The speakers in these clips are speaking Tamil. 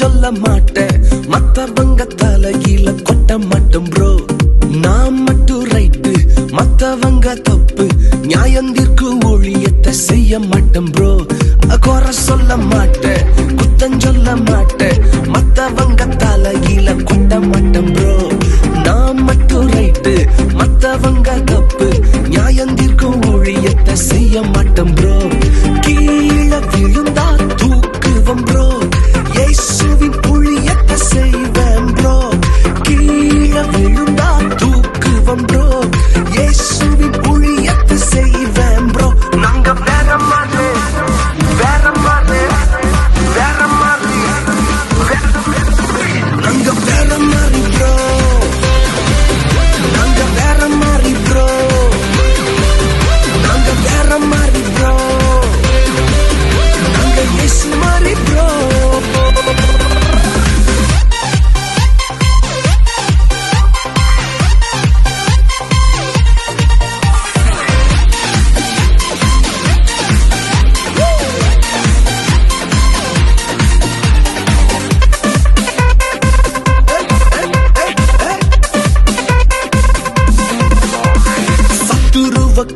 சொல்ல மாட்டேன் மத்தவங்க தலையில கொட்ட மாட்டோம் ப்ரோ. நான் மட்டும் ரைட்டு மத்தவங்க தப்பு நியாயந்திற்கு ஒழியத்தை செய்ய மாட்டேன் ப்ரோ. குறை சொல்ல மாட்டேன் குத்தம் சொல்ல மாட்டேன் மத்தவங்க தலையில கொட்ட மாட்டேன் ப்ரோ. நான் மட்டும் ரைட்டு மத்தவங்க தப்பு நியாயந்திற்கு ஒழியத்தை செய்ய மாட்டேன் ப்ரோ. கீழே விழுந்தா தூக்குவம் ப்ரோ, இயேசுவின் புளியத்தை செய்வேன் ப்ரோ. கீழே விழுந்தா தூக்குவம் ப்ரோ, இயேசுவின் புளியத்தை செய்வேன் ப்ரோ. நாங்க வேற மாதிரி வேற மாதிரி வேற மாதிரி நாங்க வேற மாதிரி ப்ரோ. நாங்க வேற மாதிரி ப்ரோ. நாங்க வேற மாதிரி ப்ரோ. நாங்க இயேசு மாதிரி ப்ரோ.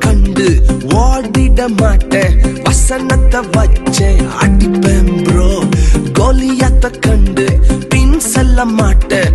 கண்டு ஓடிட மாட்டேன், வசனத்தை வச்சே அடிப்பேன் ப்ரோ. கோலியாத்த கண்டு பின் செல்ல மாட்டேன்,